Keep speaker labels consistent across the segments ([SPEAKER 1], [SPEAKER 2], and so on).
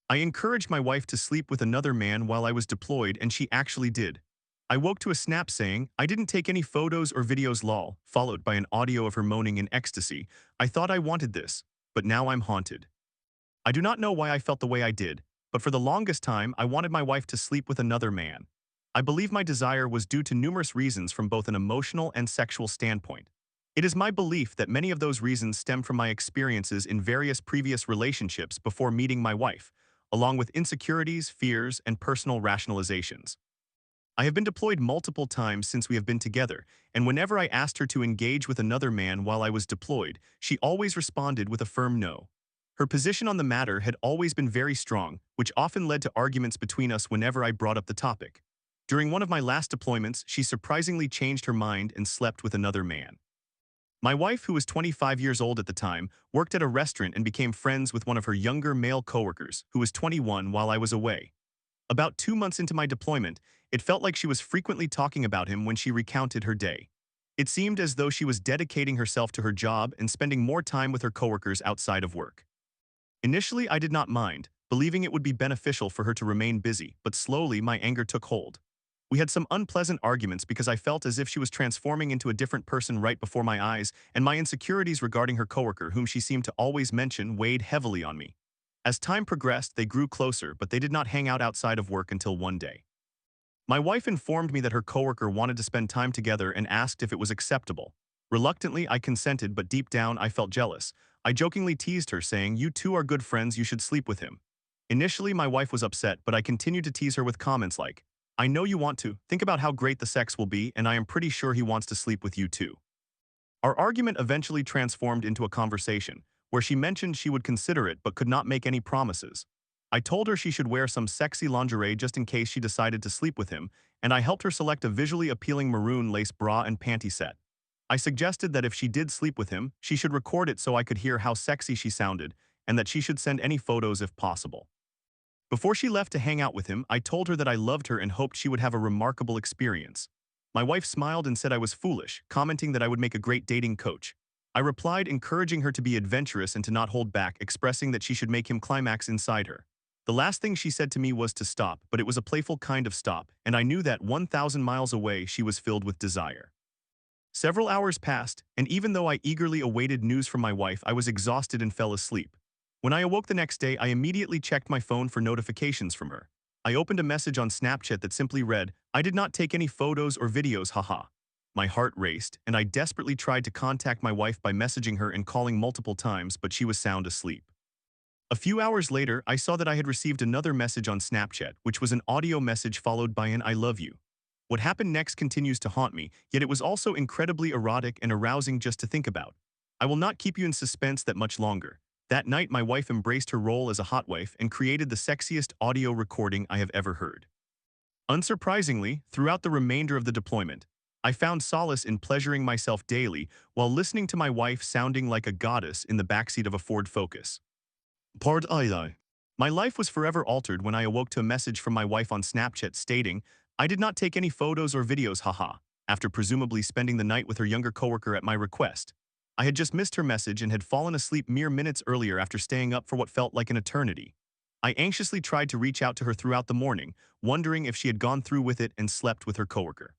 [SPEAKER 1] I encouraged my wife to sleep with another man while I was deployed, and she actually did. I woke to a snap saying, I didn't take any photos or videos lol, followed by an audio of her moaning in ecstasy. I thought I wanted this, but now I'm haunted. I do not know why I felt the way I did, but for the longest time I wanted my wife to sleep with another man. I believe my desire was due to numerous reasons from both an emotional and sexual standpoint. It is my belief that many of those reasons stem from my experiences in various previous relationships before meeting my wife, along with insecurities, fears, and personal rationalizations. I have been deployed multiple times since we have been together, and whenever I asked her to engage with another man while I was deployed, she always responded with a firm no. Her position on the matter had always been very strong, which often led to arguments between us whenever I brought up the topic. During one of my last deployments, she surprisingly changed her mind and slept with another man. My wife, who was 25 years old at the time, worked at a restaurant and became friends with one of her younger male coworkers, who was 21 while I was away. About 2 months into my deployment, it felt like she was frequently talking about him when she recounted her day. It seemed as though she was dedicating herself to her job and spending more time with her coworkers outside of work. Initially, I did not mind, believing it would be beneficial for her to remain busy, but slowly my anger took hold. We had some unpleasant arguments because I felt as if she was transforming into a different person right before my eyes, and my insecurities regarding her coworker, whom she seemed to always mention, weighed heavily on me. As time progressed, they grew closer, but they did not hang out outside of work until one day. My wife informed me that her coworker wanted to spend time together and asked if it was acceptable. Reluctantly, I consented, but deep down, I felt jealous. I jokingly teased her, saying, "You two are good friends, you should sleep with him." Initially, my wife was upset, but I continued to tease her with comments like, "I know you want to. Think about how great the sex will be, and I am pretty sure he wants to sleep with you too." Our argument eventually transformed into a conversation, where she mentioned she would consider it but could not make any promises. I told her she should wear some sexy lingerie just in case she decided to sleep with him, and I helped her select a visually appealing maroon lace bra and panty set. I suggested that if she did sleep with him, she should record it so I could hear how sexy she sounded, and that she should send any photos if possible. Before she left to hang out with him, I told her that I loved her and hoped she would have a remarkable experience. My wife smiled and said I was foolish, commenting that I would make a great dating coach. I replied, encouraging her to be adventurous and to not hold back, expressing that she should make him climax inside her. The last thing she said to me was to stop, but it was a playful kind of stop, and I knew that 1,000 miles away she was filled with desire. Several hours passed, and even though I eagerly awaited news from my wife, I was exhausted and fell asleep. When I awoke the next day, I immediately checked my phone for notifications from her. I opened a message on Snapchat that simply read, "I did not take any photos or videos, haha." My heart raced, and I desperately tried to contact my wife by messaging her and calling multiple times, but she was sound asleep. A few hours later, I saw that I had received another message on Snapchat, which was an audio message followed by an "I love you." What happened next continues to haunt me, yet it was also incredibly erotic and arousing just to think about. I will not keep you in suspense that much longer. That night, my wife embraced her role as a hot wife and created the sexiest audio recording I have ever heard. Unsurprisingly, throughout the remainder of the deployment, I found solace in pleasuring myself daily while listening to my wife sounding like a goddess in the backseat of a Ford Focus. Part I. My life was forever altered when I awoke to a message from my wife on Snapchat stating, "I did not take any photos or videos, haha," after presumably spending the night with her younger coworker at my request. I had just missed her message and had fallen asleep mere minutes earlier after staying up for what felt like an eternity. I anxiously tried to reach out to her throughout the morning, wondering if she had gone through with it and slept with her coworker.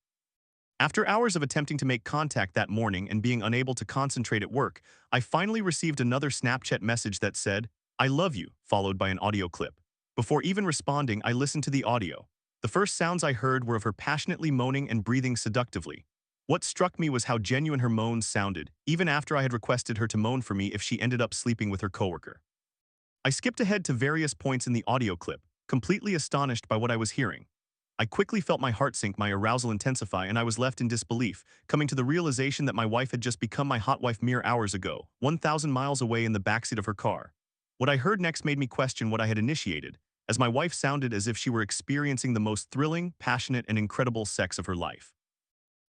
[SPEAKER 1] After hours of attempting to make contact that morning and being unable to concentrate at work, I finally received another Snapchat message that said, "I love you," followed by an audio clip. Before even responding, I listened to the audio. The first sounds I heard were of her passionately moaning and breathing seductively. What struck me was how genuine her moans sounded, even after I had requested her to moan for me if she ended up sleeping with her coworker. I skipped ahead to various points in the audio clip, completely astonished by what I was hearing. I quickly felt my heart sink, my arousal intensify, and I was left in disbelief, coming to the realization that my wife had just become my hot wife mere hours ago, 1,000 miles away in the backseat of her car. What I heard next made me question what I had initiated, as my wife sounded as if she were experiencing the most thrilling, passionate, and incredible sex of her life.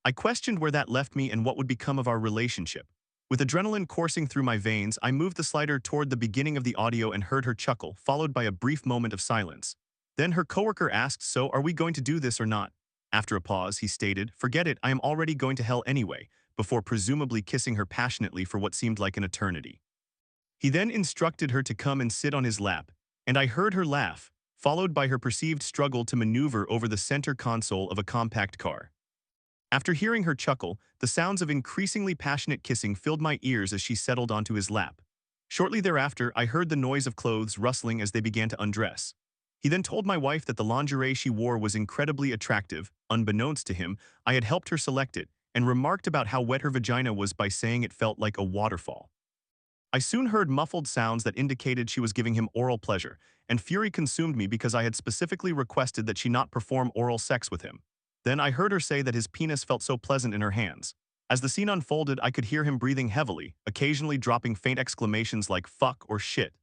[SPEAKER 1] I questioned where that left me and what would become of our relationship. With adrenaline coursing through my veins, I moved the slider toward the beginning of the audio and heard her chuckle, followed by a brief moment of silence. Then her coworker asked, "So, are we going to do this or not?" After a pause, he stated, "Forget it, I am already going to hell anyway," before presumably kissing her passionately for what seemed like an eternity. He then instructed her to come and sit on his lap, and I heard her laugh, followed by her perceived struggle to maneuver over the center console of a compact car. After hearing her chuckle, the sounds of increasingly passionate kissing filled my ears as she settled onto his lap. Shortly thereafter, I heard the noise of clothes rustling as they began to undress. He then told my wife that the lingerie she wore was incredibly attractive. Unbeknownst to him, I had helped her select it, and remarked about how wet her vagina was by saying it felt like a waterfall. I soon heard muffled sounds that indicated she was giving him oral pleasure, and fury consumed me because I had specifically requested that she not perform oral sex with him. Then I heard her say that his penis felt so pleasant in her hands. As the scene unfolded, I could hear him breathing heavily, occasionally dropping faint exclamations like fuck or shit.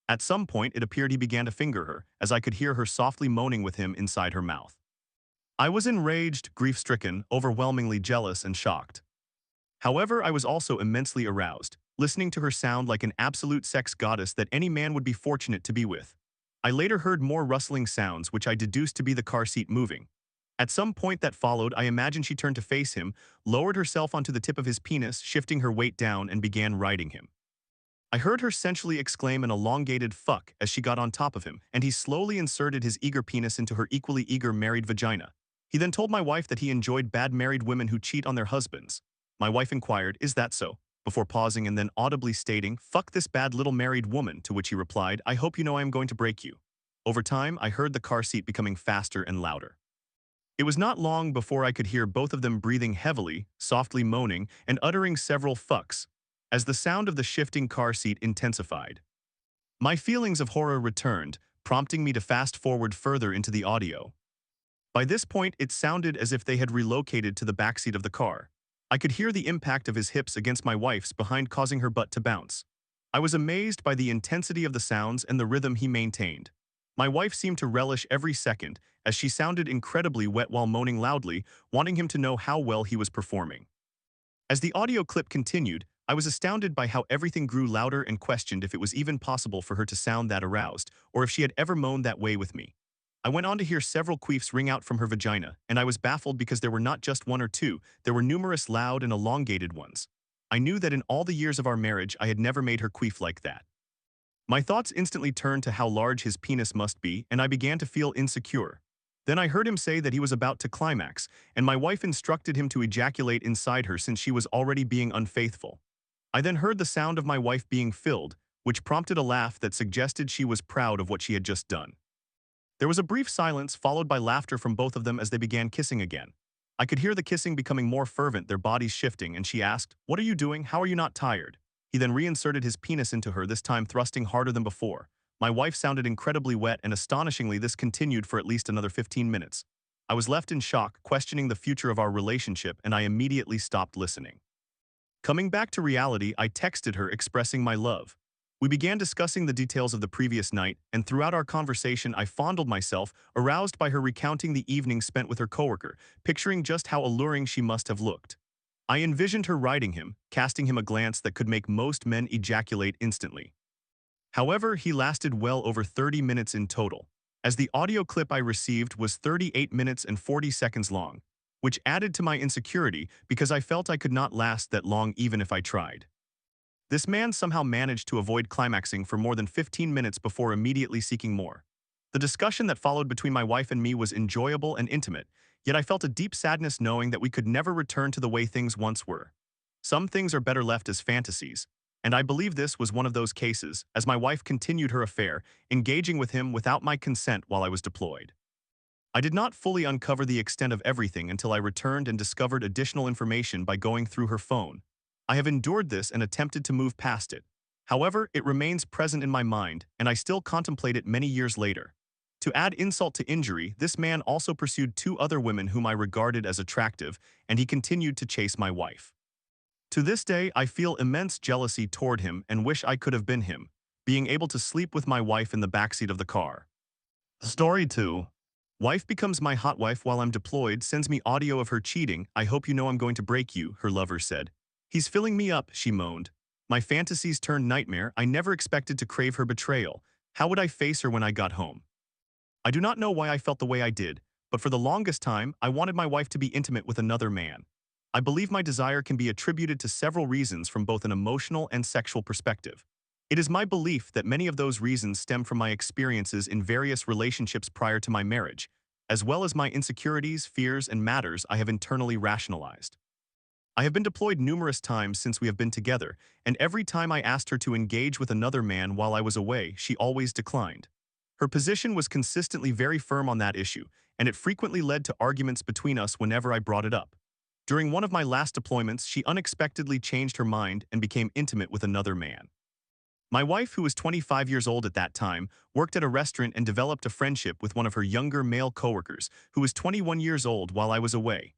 [SPEAKER 1] At some point, it appeared he began to finger her, as I could hear her softly moaning with him inside her mouth. I was enraged, grief-stricken, overwhelmingly jealous, and shocked. However, I was also immensely aroused, listening to her sound like an absolute sex goddess that any man would be fortunate to be with. I later heard more rustling sounds, which I deduced to be the car seat moving. At some point that followed, I imagined she turned to face him, lowered herself onto the tip of his penis, shifting her weight down, and began riding him. I heard her sensually exclaim an elongated fuck as she got on top of him, and he slowly inserted his eager penis into her equally eager married vagina. He then told my wife that he enjoyed bad married women who cheat on their husbands. My wife inquired, "Is that so?" before pausing and then audibly stating, "Fuck this bad little married woman," to which he replied, "I hope you know I am going to break you." Over time, I heard the car seat becoming faster and louder. It was not long before I could hear both of them breathing heavily, softly moaning, and uttering several fucks, as the sound of the shifting car seat intensified. My feelings of horror returned, prompting me to fast forward further into the audio. By this point, it sounded as if they had relocated to the backseat of the car. I could hear the impact of his hips against my wife's behind, causing her butt to bounce. I was amazed by the intensity of the sounds and the rhythm he maintained. My wife seemed to relish every second, as she sounded incredibly wet while moaning loudly, wanting him to know how well he was performing. As the audio clip continued, I was astounded by how everything grew louder and questioned if it was even possible for her to sound that aroused, or if she had ever moaned that way with me. I went on to hear several queefs ring out from her vagina, and I was baffled because there were not just one or two, there were numerous loud and elongated ones. I knew that in all the years of our marriage I had never made her queef like that. My thoughts instantly turned to how large his penis must be, and I began to feel insecure. Then I heard him say that he was about to climax, and my wife instructed him to ejaculate inside her since she was already being unfaithful. I then heard the sound of my wife being filled, which prompted a laugh that suggested she was proud of what she had just done. There was a brief silence followed by laughter from both of them as they began kissing again. I could hear the kissing becoming more fervent, their bodies shifting, and she asked, "What are you doing? How are you not tired?" He then reinserted his penis into her, this time thrusting harder than before. My wife sounded incredibly wet, and astonishingly this continued for at least another 15 minutes. I was left in shock, questioning the future of our relationship, and I immediately stopped listening. Coming back to reality, I texted her expressing my love. We began discussing the details of the previous night, and throughout our conversation I fondled myself, aroused by her recounting the evening spent with her coworker, picturing just how alluring she must have looked. I envisioned her riding him, casting him a glance that could make most men ejaculate instantly. However, he lasted well over 30 minutes in total, as the audio clip I received was 38 minutes and 40 seconds long, which added to my insecurity because I felt I could not last that long even if I tried. This man somehow managed to avoid climaxing for more than 15 minutes before immediately seeking more. The discussion that followed between my wife and me was enjoyable and intimate, yet I felt a deep sadness knowing that we could never return to the way things once were. Some things are better left as fantasies, and I believe this was one of those cases, as my wife continued her affair, engaging with him without my consent while I was deployed. I did not fully uncover the extent of everything until I returned and discovered additional information by going through her phone. I have endured this and attempted to move past it. However, it remains present in my mind, and I still contemplate it many years later. To add insult to injury, this man also pursued two other women whom I regarded as attractive, and he continued to chase my wife. To this day, I feel immense jealousy toward him and wish I could have been him, being able to sleep with my wife in the backseat of the car. Story 2. Wife becomes my hot wife while I'm deployed, sends me audio of her cheating. "I hope you know I'm going to break you," her lover said. "He's filling me up," she moaned. "My fantasies turned nightmare. I never expected to crave her betrayal. How would I face her when I got home?" I do not know why I felt the way I did, but for the longest time, I wanted my wife to be intimate with another man. I believe my desire can be attributed to several reasons from both an emotional and sexual perspective. It is my belief that many of those reasons stem from my experiences in various relationships prior to my marriage, as well as my insecurities, fears, and matters I have internally rationalized. I have been deployed numerous times since we have been together, and every time I asked her to engage with another man while I was away, she always declined. Her position was consistently very firm on that issue, and it frequently led to arguments between us whenever I brought it up. During one of my last deployments, she unexpectedly changed her mind and became intimate with another man. My wife, who was 25 years old at that time, worked at a restaurant and developed a friendship with one of her younger male coworkers, who was 21 years old while I was away.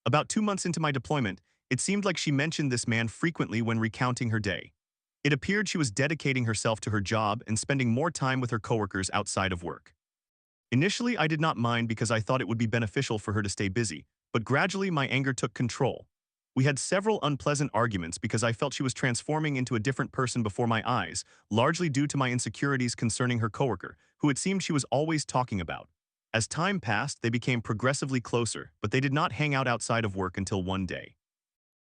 [SPEAKER 1] About 2 months into my deployment, it seemed like she mentioned this man frequently when recounting her day. It appeared she was dedicating herself to her job and spending more time with her coworkers outside of work. Initially, I did not mind because I thought it would be beneficial for her to stay busy, but gradually my anger took control. We had several unpleasant arguments because I felt she was transforming into a different person before my eyes, largely due to my insecurities concerning her coworker, who it seemed she was always talking about. As time passed, they became progressively closer, but they did not hang out outside of work until one day.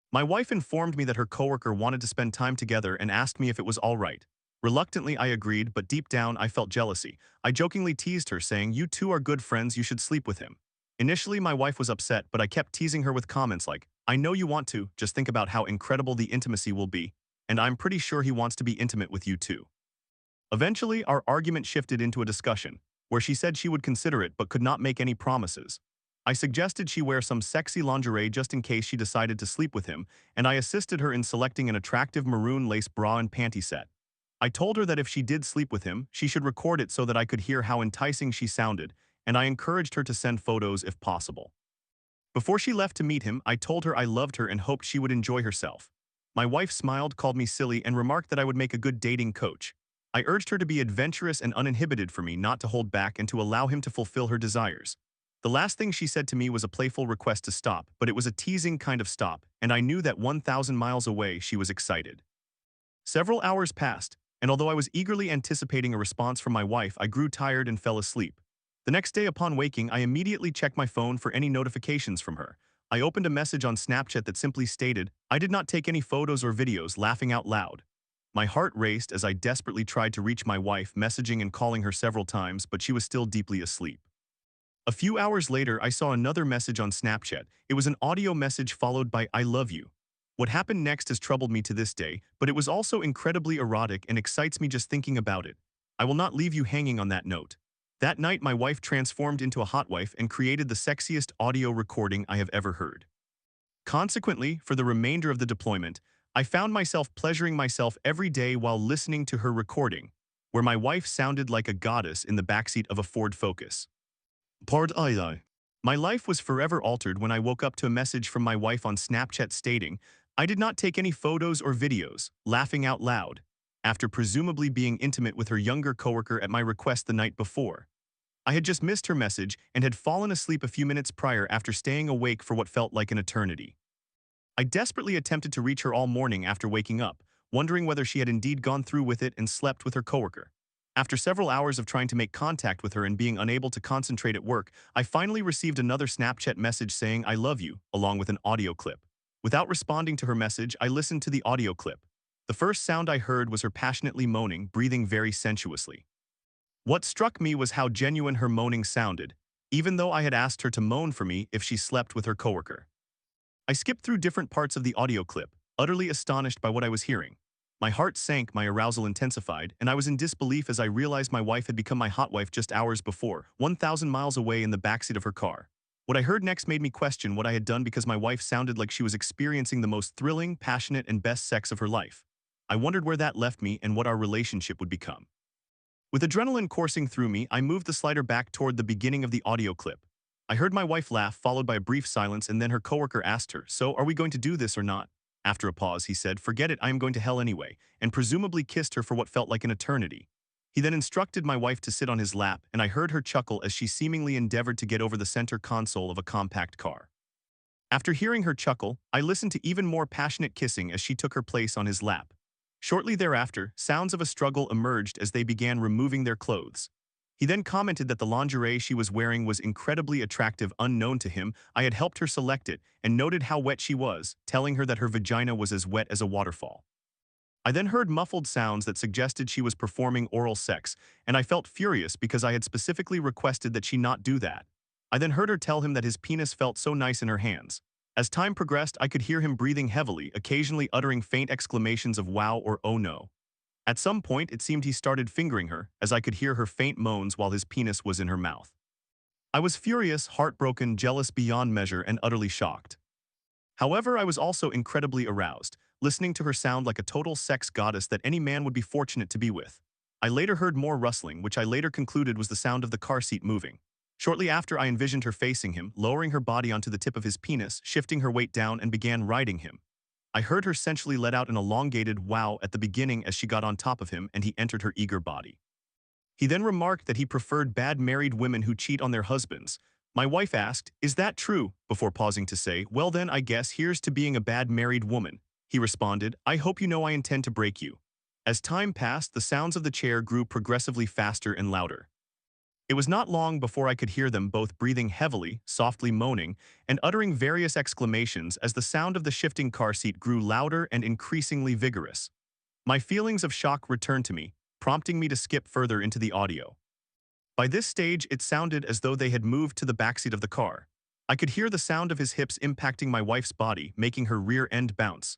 [SPEAKER 1] My wife informed me that her coworker wanted to spend time together and asked me if it was all right. Reluctantly, I agreed, but deep down, I felt jealousy. I jokingly teased her, saying, "You two are good friends, you should sleep with him." Initially, my wife was upset, but I kept teasing her with comments like, "I know you want to, just think about how incredible the intimacy will be, and I'm pretty sure he wants to be intimate with you too." Eventually, our argument shifted into a discussion, where she said she would consider it but could not make any promises. I suggested she wear some sexy lingerie just in case she decided to sleep with him, and I assisted her in selecting an attractive maroon lace bra and panty set. I told her that if she did sleep with him, she should record it so that I could hear how enticing she sounded, and I encouraged her to send photos if possible. Before she left to meet him, I told her I loved her and hoped she would enjoy herself. My wife smiled, called me silly, and remarked that I would make a good dating coach. I urged her to be adventurous and uninhibited for me, not to hold back, and to allow him to fulfill her desires. The last thing she said to me was a playful request to stop, but it was a teasing kind of stop, and I knew that 1,000 miles away she was excited. Several hours passed, and although I was eagerly anticipating a response from my wife, I grew tired and fell asleep. The next day upon waking, I immediately checked my phone for any notifications from her. I opened a message on Snapchat that simply stated, "I did not take any photos or videos," laughing out loud. My heart raced as I desperately tried to reach my wife, messaging and calling her several times, but she was still deeply asleep. A few hours later, I saw another message on Snapchat. It was an audio message followed by "I love you." What happened next has troubled me to this day, but it was also incredibly erotic and excites me just thinking about it. I will not leave you hanging on that note. That night, my wife transformed into a hot wife and created the sexiest audio recording I have ever heard. Consequently, for the remainder of the deployment, I found myself pleasuring myself every day while listening to her recording, where my wife sounded like a goddess in the backseat of a Ford Focus. Part I. My life was forever altered when I woke up to a message from my wife on Snapchat stating, "I did not take any photos or videos," laughing out loud, after presumably being intimate with her younger coworker at my request the night before. I had just missed her message and had fallen asleep a few minutes prior after staying awake for what felt like an eternity. I desperately attempted to reach her all morning after waking up, wondering whether she had indeed gone through with it and slept with her coworker. After several hours of trying to make contact with her and being unable to concentrate at work, I finally received another Snapchat message saying "I love you," along with an audio clip. Without responding to her message, I listened to the audio clip. The first sound I heard was her passionately moaning, breathing very sensuously. What struck me was how genuine her moaning sounded, even though I had asked her to moan for me if she slept with her coworker. I skipped through different parts of the audio clip, utterly astonished by what I was hearing. My heart sank, my arousal intensified, and I was in disbelief as I realized my wife had become my hot wife just hours before, 1,000 miles away in the backseat of her car. What I heard next made me question what I had done because my wife sounded like she was experiencing the most thrilling, passionate, and best sex of her life. I wondered where that left me and what our relationship would become. With adrenaline coursing through me, I moved the slider back toward the beginning of the audio clip. I heard my wife laugh, followed by a brief silence, and then her coworker asked her, "So, are we going to do this or not?" After a pause, he said, "Forget it, I am going to hell anyway," and presumably kissed her for what felt like an eternity. He then instructed my wife to sit on his lap, and I heard her chuckle as she seemingly endeavored to get over the center console of a compact car. After hearing her chuckle, I listened to even more passionate kissing as she took her place on his lap. Shortly thereafter, sounds of a struggle emerged as they began removing their clothes. He then commented that the lingerie she was wearing was incredibly attractive. Unknown to him, I had helped her select it and noted how wet she was, telling her that her vagina was as wet as a waterfall. I then heard muffled sounds that suggested she was performing oral sex, and I felt furious because I had specifically requested that she not do that. I then heard her tell him that his penis felt so nice in her hands. As time progressed, I could hear him breathing heavily, occasionally uttering faint exclamations of wow or oh no. At some point, it seemed he started fingering her, as I could hear her faint moans while his penis was in her mouth. I was furious, heartbroken, jealous beyond measure, and utterly shocked. However, I was also incredibly aroused, listening to her sound like a total sex goddess that any man would be fortunate to be with. I later heard more rustling, which I later concluded was the sound of the car seat moving. Shortly after, I envisioned her facing him, lowering her body onto the tip of his penis, shifting her weight down, and began riding him. I heard her sensually let out an elongated wow at the beginning as she got on top of him and he entered her eager body. He then remarked that he preferred bad married women who cheat on their husbands. My wife asked, "Is that true?" before pausing to say, "Well then, I guess here's to being a bad married woman." He responded, "I hope you know I intend to break you." As time passed, the sounds of the chair grew progressively faster and louder. It was not long before I could hear them both breathing heavily, softly moaning, and uttering various exclamations as the sound of the shifting car seat grew louder and increasingly vigorous. My feelings of shock returned to me, prompting me to skip further into the audio. By this stage, it sounded as though they had moved to the backseat of the car. I could hear the sound of his hips impacting my wife's body, making her rear end bounce.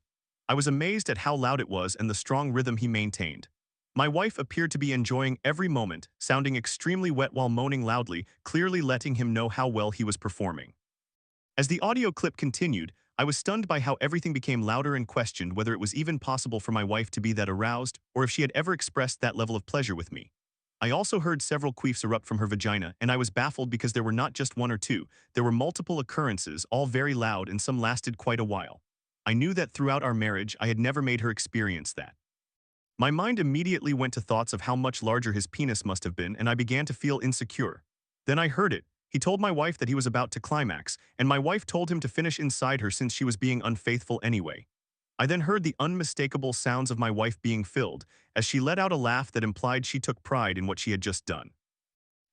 [SPEAKER 1] I was amazed at how loud it was and the strong rhythm he maintained. My wife appeared to be enjoying every moment, sounding extremely wet while moaning loudly, clearly letting him know how well he was performing. As the audio clip continued, I was stunned by how everything became louder and questioned whether it was even possible for my wife to be that aroused or if she had ever expressed that level of pleasure with me. I also heard several queefs erupt from her vagina, and I was baffled because there were not just one or two, there were multiple occurrences, all very loud, and some lasted quite a while. I knew that throughout our marriage, I had never made her experience that. My mind immediately went to thoughts of how much larger his penis must have been, and I began to feel insecure. Then I heard it. He told my wife that he was about to climax, and my wife told him to finish inside her since she was being unfaithful anyway. I then heard the unmistakable sounds of my wife being filled, as she let out a laugh that implied she took pride in what she had just done.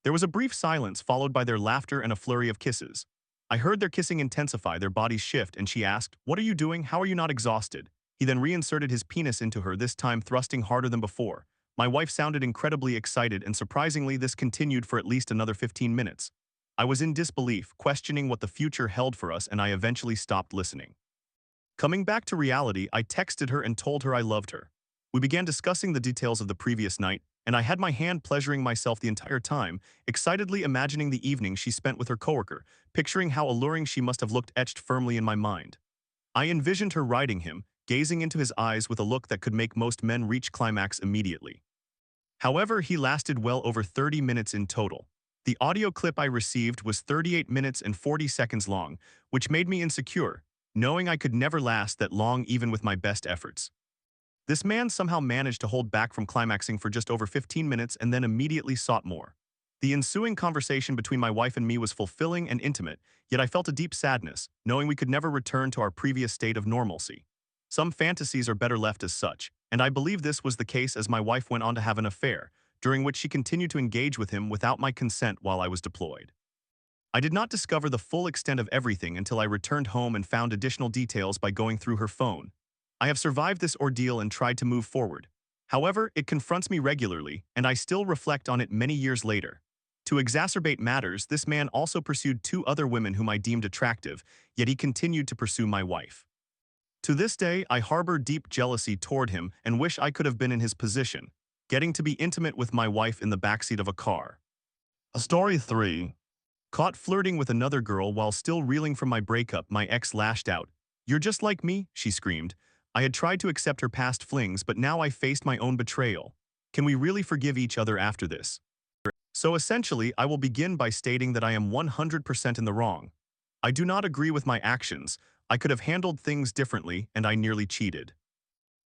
[SPEAKER 1] There was a brief silence followed by their laughter and a flurry of kisses. I heard their kissing intensify, their bodies shift, and she asked, "What are you doing? How are you not exhausted?" He then reinserted his penis into her, this time thrusting harder than before. My wife sounded incredibly excited, and surprisingly, this continued for at least another 15 minutes. I was in disbelief, questioning what the future held for us, and I eventually stopped listening. Coming back to reality, I texted her and told her I loved her. We began discussing the details of the previous night, and I had my hand pleasuring myself the entire time, excitedly imagining the evening she spent with her coworker, picturing how alluring she must have looked etched firmly in my mind. I envisioned her riding him, gazing into his eyes with a look that could make most men reach climax immediately. However, he lasted well over 30 minutes in total. The audio clip I received was 38 minutes and 40 seconds long, which made me insecure, knowing I could never last that long even with my best efforts. This man somehow managed to hold back from climaxing for just over 15 minutes and then immediately sought more. The ensuing conversation between my wife and me was fulfilling and intimate, yet I felt a deep sadness, knowing we could never return to our previous state of normalcy. Some fantasies are better left as such, and I believe this was the case as my wife went on to have an affair, during which she continued to engage with him without my consent while I was deployed. I did not discover the full extent of everything until I returned home and found additional details by going through her phone. I have survived this ordeal and tried to move forward. However, it confronts me regularly, and I still reflect on it many years later. To exacerbate matters, this man also pursued two other women whom I deemed attractive, yet he continued to pursue my wife. To this day, I harbor deep jealousy toward him and wish I could have been in his position, getting to be intimate with my wife in the backseat of a car. Story 3. Caught flirting with another girl while still reeling from my breakup, my ex lashed out. "You're just like me," she screamed. I had tried to accept her past flings, but now I faced my own betrayal. Can we really forgive each other after this? So essentially, I will begin by stating that I am 100% in the wrong. I do not agree with my actions. I could have handled things differently, and I nearly cheated.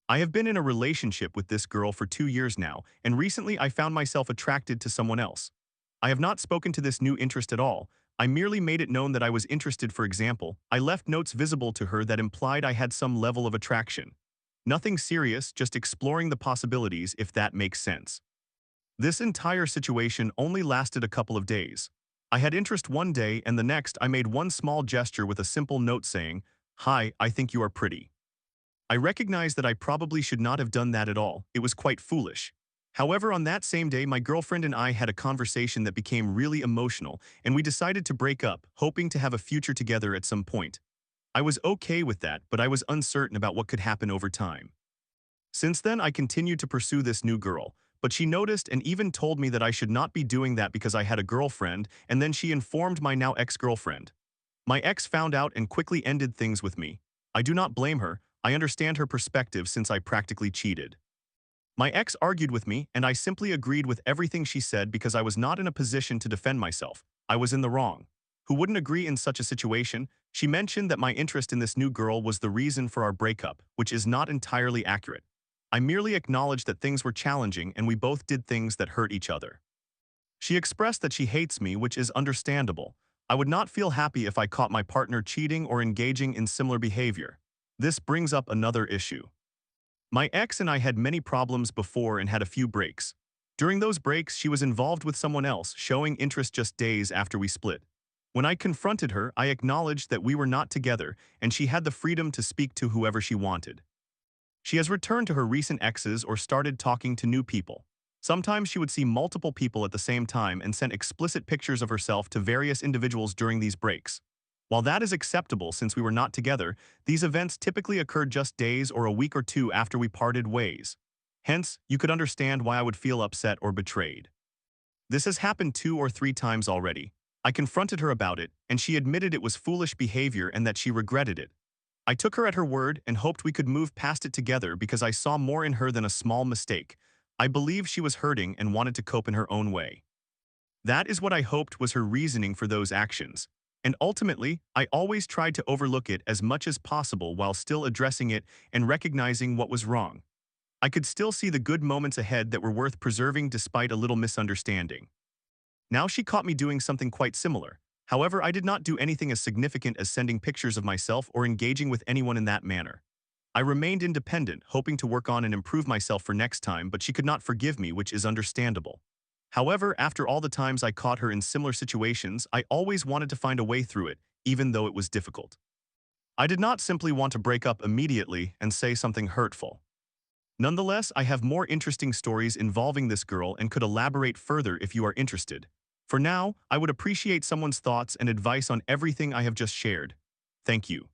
[SPEAKER 1] I have been in a relationship with this girl for 2 years now, and recently I found myself attracted to someone else. I have not spoken to this new interest at all. I merely made it known that I was interested. For example, I left notes visible to her that implied I had some level of attraction. Nothing serious, just exploring the possibilities, if that makes sense. This entire situation only lasted a couple of days. I had interest one day, and the next I made one small gesture with a simple note saying, "Hi, I think you are pretty." I recognized that I probably should not have done that at all. It was quite foolish. However, on that same day, my girlfriend and I had a conversation that became really emotional, and we decided to break up, hoping to have a future together at some point. I was okay with that, but I was uncertain about what could happen over time. Since then, I continued to pursue this new girl, but she noticed and even told me that I should not be doing that because I had a girlfriend, and then she informed my now ex-girlfriend. My ex found out and quickly ended things with me. I do not blame her. I understand her perspective since I practically cheated. My ex argued with me, and I simply agreed with everything she said because I was not in a position to defend myself. I was in the wrong. Who wouldn't agree in such a situation? She mentioned that my interest in this new girl was the reason for our breakup, which is not entirely accurate. I merely acknowledged that things were challenging and we both did things that hurt each other. She expressed that she hates me, which is understandable. I would not feel happy if I caught my partner cheating or engaging in similar behavior. This brings up another issue. My ex and I had many problems before and had a few breaks. During those breaks, she was involved with someone else, showing interest just days after we split. When I confronted her, I acknowledged that we were not together and she had the freedom to speak to whoever she wanted. She has returned to her recent exes or started talking to new people. Sometimes she would see multiple people at the same time and sent explicit pictures of herself to various individuals during these breaks. While that is acceptable since we were not together, these events typically occurred just days or a week or two after we parted ways. Hence, you could understand why I would feel upset or betrayed. This has happened 2 or 3 times already. I confronted her about it, and she admitted it was foolish behavior and that she regretted it. I took her at her word and hoped we could move past it together because I saw more in her than a small mistake. I believe she was hurting and wanted to cope in her own way. That is what I hoped was her reasoning for those actions. And ultimately, I always tried to overlook it as much as possible while still addressing it and recognizing what was wrong. I could still see the good moments ahead that were worth preserving despite a little misunderstanding. Now she caught me doing something quite similar. However, I did not do anything as significant as sending pictures of myself or engaging with anyone in that manner. I remained independent, hoping to work on and improve myself for next time, but she could not forgive me, which is understandable. However, after all the times I caught her in similar situations, I always wanted to find a way through it, even though it was difficult. I did not simply want to break up immediately and say something hurtful. Nonetheless, I have more interesting stories involving this girl and could elaborate further if you are interested. For now, I would appreciate someone's thoughts and advice on everything I have just shared. Thank you.